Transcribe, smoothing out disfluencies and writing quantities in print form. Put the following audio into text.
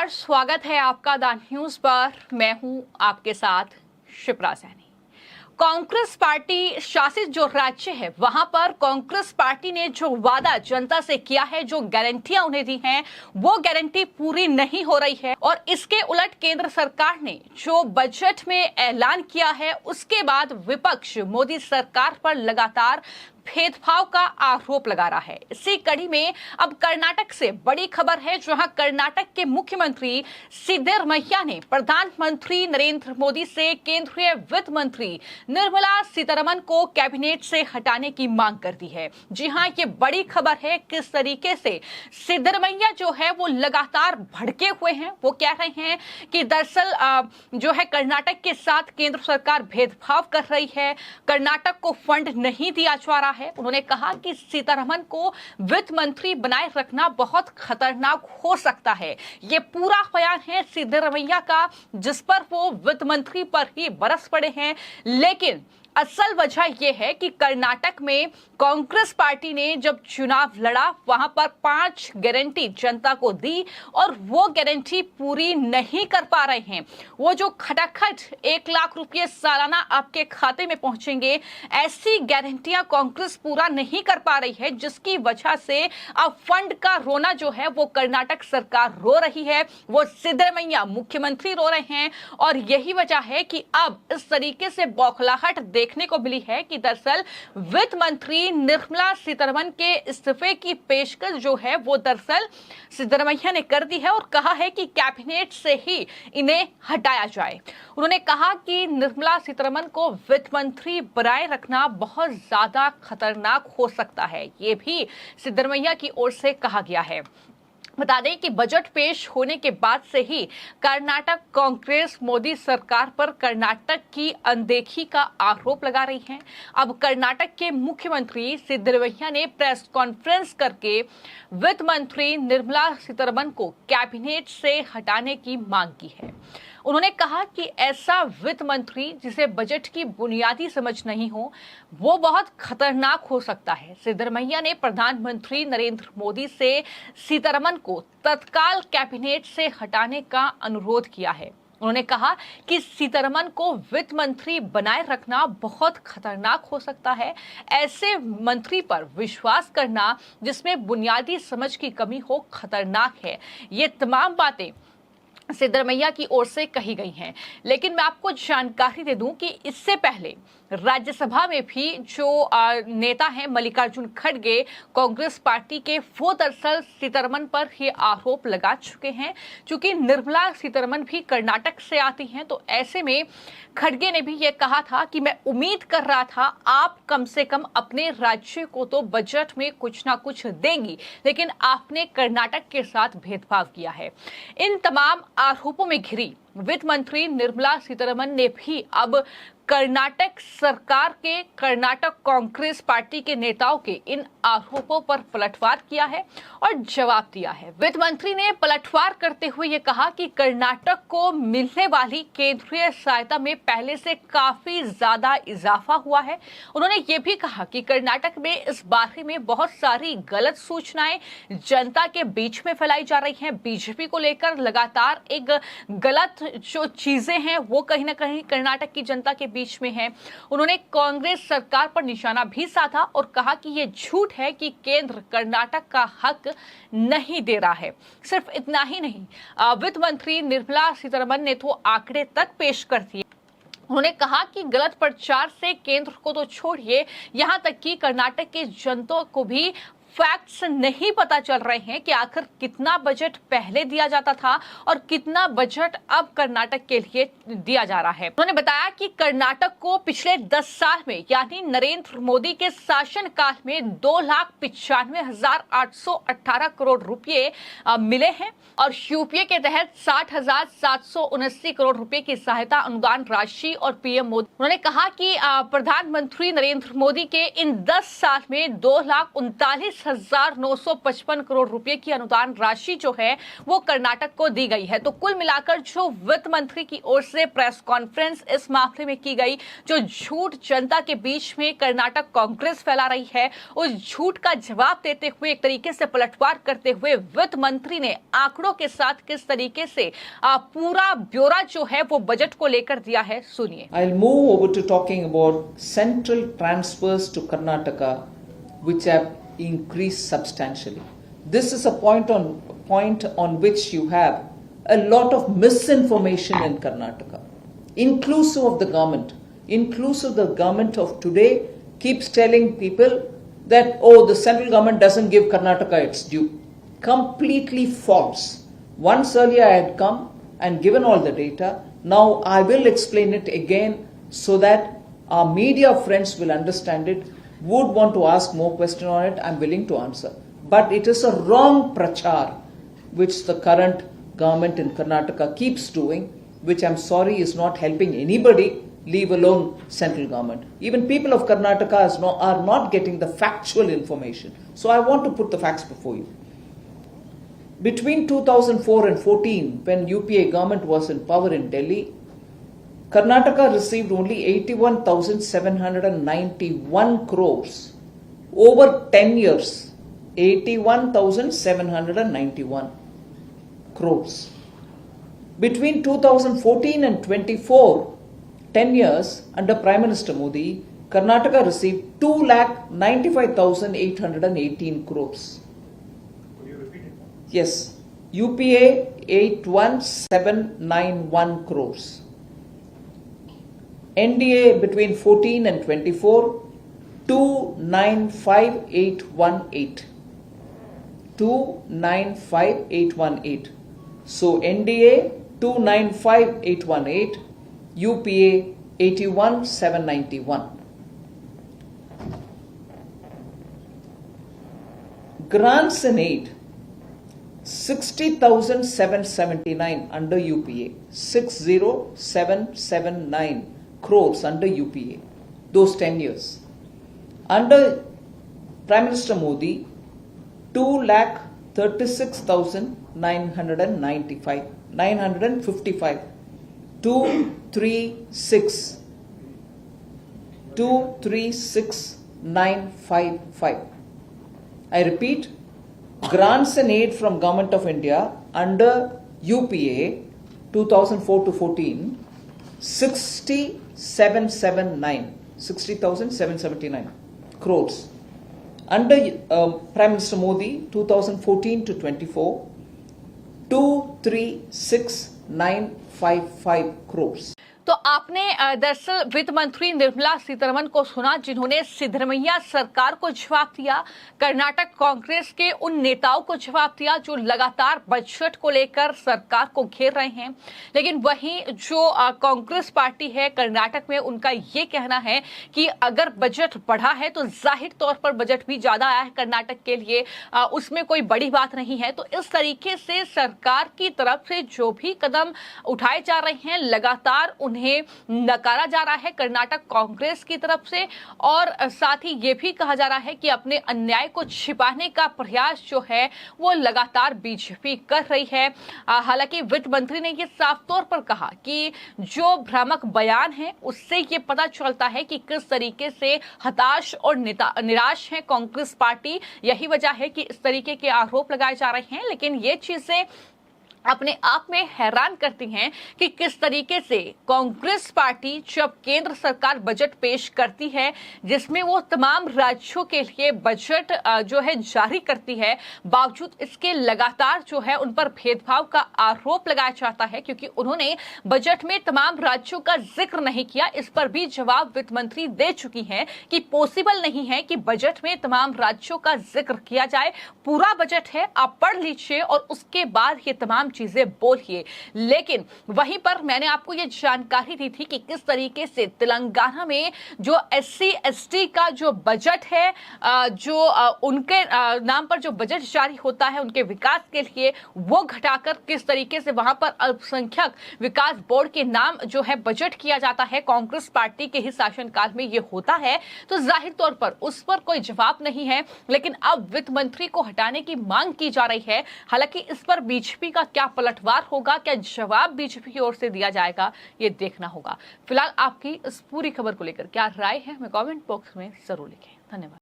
नमस्कार, स्वागत है आपका द न्यूज पर। मैं हूं आपके साथ शिप्रा सैनी। कांग्रेस पार्टी शासित जो राज्य है वहां पर कांग्रेस पार्टी ने जो वादा जनता से किया है, जो गारंटियां उन्हें दी हैं, वो गारंटी पूरी नहीं हो रही है। और इसके उलट केंद्र सरकार ने जो बजट में ऐलान किया है उसके बाद विपक्ष मोदी सरकार पर लगातार भेदभाव का आरोप लगा रहा है। इसी कड़ी में अब कर्नाटक से बड़ी खबर है, जहां कर्नाटक के मुख्यमंत्री सिद्धरमैया ने प्रधानमंत्री नरेंद्र मोदी से केंद्रीय वित्त मंत्री निर्मला सीतारमण को कैबिनेट से हटाने की मांग कर दी है। जी हां, ये बड़ी खबर है। किस तरीके से सिद्धरमैया जो है वो लगातार भड़के हुए हैं। वो कह रहे हैं कि दरअसल जो है कर्नाटक के साथ केंद्र सरकार भेदभाव कर रही है, कर्नाटक को फंड नहीं दिया जा रहा है। उन्होंने कहा कि सीतारमण को वित्त मंत्री बनाए रखना बहुत खतरनाक हो सकता है। ये पूरा बयान है सिद्धरमैया का, जिस पर वो वित्त मंत्री पर ही बरस पड़े हैं। लेकिन असल वजह यह है कि कर्नाटक में कांग्रेस पार्टी ने जब चुनाव लड़ा वहां पर 5 गारंटी जनता को दी और वो गारंटी पूरी नहीं कर पा रहे हैं। वो जो खटाखट 1 लाख रुपए सालाना आपके खाते में पहुंचेंगे, ऐसी गारंटियां कांग्रेस पूरा नहीं कर पा रही है, जिसकी वजह से अब फंड का रोना जो है वो कर्नाटक सरकार रो रही है, वो सिद्धरमैया मुख्यमंत्री रो रहे हैं। और यही वजह है कि अब इस तरीके से बौखलाहट देखने को मिली है कि दरअसल वित्त मंत्री निर्मला सीतारमण के इस्तीफे की पेशकश जो है वो दरअसल सिद्धरमैया ने कर दी है और कहा है कि कैबिनेट से ही इन्हें हटाया जाए। उन्होंने कहा कि निर्मला सीतारमण को वित्त मंत्री बनाए रखना बहुत ज्यादा खतरनाक हो सकता है, ये भी सिद्धरमैया की ओर से कहा गया है। बता दें कि बजट पेश होने के बाद से ही कर्नाटक कांग्रेस मोदी सरकार पर कर्नाटक की अनदेखी का आरोप लगा रही है। अब कर्नाटक के मुख्यमंत्री सिद्धरमैया ने प्रेस कॉन्फ्रेंस करके वित्त मंत्री निर्मला सीतारमण को कैबिनेट से हटाने की मांग की है। उन्होंने कहा कि ऐसा वित्त मंत्री जिसे बजट की बुनियादी समझ नहीं हो, वो बहुत खतरनाक हो सकता है। सिद्धरमैया ने प्रधानमंत्री नरेंद्र मोदी से सीतारमण को तत्काल कैबिनेट से हटाने का अनुरोध किया है। उन्होंने कहा कि सीतारमण को वित्त मंत्री बनाए रखना बहुत खतरनाक हो सकता है। ऐसे मंत्री पर विश्वास करना जिसमें बुनियादी समझ की कमी हो, खतरनाक है। ये तमाम बातें सिद्धरमैया की ओर से कही गई हैं। लेकिन मैं आपको जानकारी दे दूं कि इससे पहले राज्यसभा में भी जो नेता हैं मल्लिकार्जुन खड़गे कांग्रेस पार्टी के, वो दरअसल सीतारमण पर ये आरोप लगा चुके हैं। क्योंकि निर्मला सीतारमण भी कर्नाटक से आती हैं, तो ऐसे में खड़गे ने भी ये कहा था कि मैं उम्मीद कर रहा था आप कम से कम अपने राज्य को तो बजट में कुछ ना कुछ देंगी, लेकिन आपने कर्नाटक के साथ भेदभाव किया है। इन तमाम आरोपों में घिरी वित्त मंत्री निर्मला सीतारमण ने भी अब कर्नाटक सरकार के, कर्नाटक कांग्रेस पार्टी के नेताओं के इन आरोपों पर पलटवार किया है और जवाब दिया है। वित्त मंत्री ने पलटवार करते हुए ये कहा कि कर्नाटक को मिलने वाली केंद्रीय सहायता में पहले से काफी ज्यादा इजाफा हुआ है। उन्होंने ये भी कहा कि कर्नाटक में इस बारे में बहुत सारी गलत सूचनाएं जनता के बीच में फैलाई जा रही हैं। बीजेपी को लेकर लगातार एक गलत जो चीजें हैं वो कहीं ना कहीं कर्नाटक की जनता के बीच में है। उन्होंने कांग्रेस सरकार पर निशाना भी साधा और कहा कि यह झूठ है कि केंद्र कर्नाटक का हक नहीं दे रहा है। सिर्फ इतना ही नहीं, वित्त मंत्री निर्मला सीतारमण ने तो आंकड़े तक पेश कर दिए। उन्होंने कहा कि गलत प्रचार से केंद्र को तो छोड़िए, यहां तक कि कर्नाटक के जनता को भी फैक्ट्स नहीं पता चल रहे हैं कि आखिर कितना बजट पहले दिया जाता था और कितना बजट अब कर्नाटक के लिए दिया जा रहा है। उन्होंने बताया कि कर्नाटक को पिछले 10 साल में यानी नरेंद्र मोदी के शासनकाल में 2,95,818 करोड़ रुपए मिले हैं और यूपीए के तहत 60,779 करोड़ रुपए की सहायता अनुदान राशि और पीएम मोदी। उन्होंने कहा कि प्रधानमंत्री नरेंद्र मोदी के इन 10 साल में 2,39,000 22,955 करोड़ रुपए की अनुदान राशि जो है वो कर्नाटक को दी गई है। तो कुल मिलाकर जो वित्त मंत्री की ओर से प्रेस कॉन्फ्रेंस इस मामले में की गई, जो झूठ जनता के बीच में कर्नाटक कांग्रेस फैला रही है, उस झूठ का जवाब देते हुए एक तरीके से पलटवार करते हुए वित्त मंत्री ने आंकड़ों के साथ किस तरीके से पूरा ब्यौरा जो है वो बजट को लेकर दिया है, सुनिए। I'll move over to talking about central transfers to Karnataka, which have increased substantially. This is a point on which you have a lot of misinformation in Karnataka, inclusive of the government. Inclusive the government of today keeps telling people that, oh, the central government doesn't give Karnataka its due. Completely false. Once earlier I had come and given all the data. Now I will explain it again so that our media friends will understand it. Would want to ask more questions on it, I'm willing to answer. But it is a wrong prachar which the current government in Karnataka keeps doing, which I'm sorry is not helping anybody, leave alone central government. Even people of Karnataka are not getting the factual information. So I want to put the facts before you. Between 2004 and 14, when UPA government was in power in Delhi, Karnataka received only 81,791 crores over 10 years. 81,791 crores. Between 2014 and 24, 10 years under Prime Minister Modi, Karnataka received 2,95,818 crores. Could you repeat it? Yes, UPA 81,791 crores. NDA between 14 and 24, 295,818. 295,818. So NDA 295,818, UPA 81,791. Grants and aid 60,779 under UPA, 60,779 crores under UPA, those 10 years. Under Prime Minister Modi, 2,36,995, 955, 236,955. I repeat, grants and aid from Government of India under UPA 2004 to 14, 60,779 crores. Under Prime Minister Modi 2014 to 24, 236,955 crores. तो आपने दरअसल वित्त मंत्री निर्मला सीतारमण को सुना, जिन्होंने सिद्धरमैया सरकार को जवाब दिया, कर्नाटक कांग्रेस के उन नेताओं को जवाब दिया जो लगातार बजट को लेकर सरकार को घेर रहे हैं। लेकिन वहीं जो कांग्रेस पार्टी है कर्नाटक में, उनका ये कहना है कि अगर बजट बढ़ा है तो जाहिर तौर पर बजट भी ज्यादा आया है कर्नाटक के लिए, उसमें कोई बड़ी बात नहीं है। तो इस तरीके से सरकार की तरफ से जो भी कदम उठाए जा रहे हैं, लगातार उन्हें नकारा जा रहा है कर्नाटक कांग्रेस की तरफ से, और साथ ही ये भी कहा जा रहा है कि अपने अन्याय को छिपाने का प्रयास जो है वो लगातार बीजेपी कर रही है। हालांकि वित्त मंत्री ने ये साफ तौर पर कहा कि जो भ्रामक बयान है उससे ये पता चलता है कि किस तरीके से हताश और निराश है कांग्रेस पार्टी। यही वजह है कि इस तरीके के आरोप लगाए जा रहे हैं। लेकिन ये चीजें अपने आप में हैरान करती हैं कि किस तरीके से कांग्रेस पार्टी जब केंद्र सरकार बजट पेश करती है, जिसमें वो तमाम राज्यों के लिए बजट जो है जारी करती है, बावजूद इसके लगातार जो है उन पर भेदभाव का आरोप लगाया जाता है, क्योंकि उन्होंने बजट में तमाम राज्यों का जिक्र नहीं किया। इस पर भी जवाब वित्त मंत्री दे चुकी हैं कि पॉसिबल नहीं है कि बजट में तमाम राज्यों का जिक्र किया जाए। पूरा बजट है, आप पढ़ लीजिए और उसके बाद ये तमाम चीजें बोलिए, लेकिन वहीं पर मैंने आपको ये जानकारी दी थी कि किस तरीके से तेलंगाना में जो SC ST का जो बजट है, जो उनके नाम पर जो बजट जारी होता है उनके विकास के लिए, वो घटाकर किस तरीके से वहां पर अल्पसंख्यक विकास बोर्ड के नाम जो है बजट किया जाता है, कांग्रेस पार्टी के ही शासनकाल में ये होता है, तो जाहिर तौर पर उस पर कोई जवाब नहीं है। लेकिन अब वित्त मंत्री को हटाने की मांग की जा रही है। हालांकि इस पर बीजेपी का क्या पलटवार होगा, क्या जवाब बीजेपी की ओर से दिया जाएगा, ये देखना होगा। फिलहाल आपकी इस पूरी खबर को लेकर क्या राय है, हमें कमेंट बॉक्स में जरूर लिखें। धन्यवाद।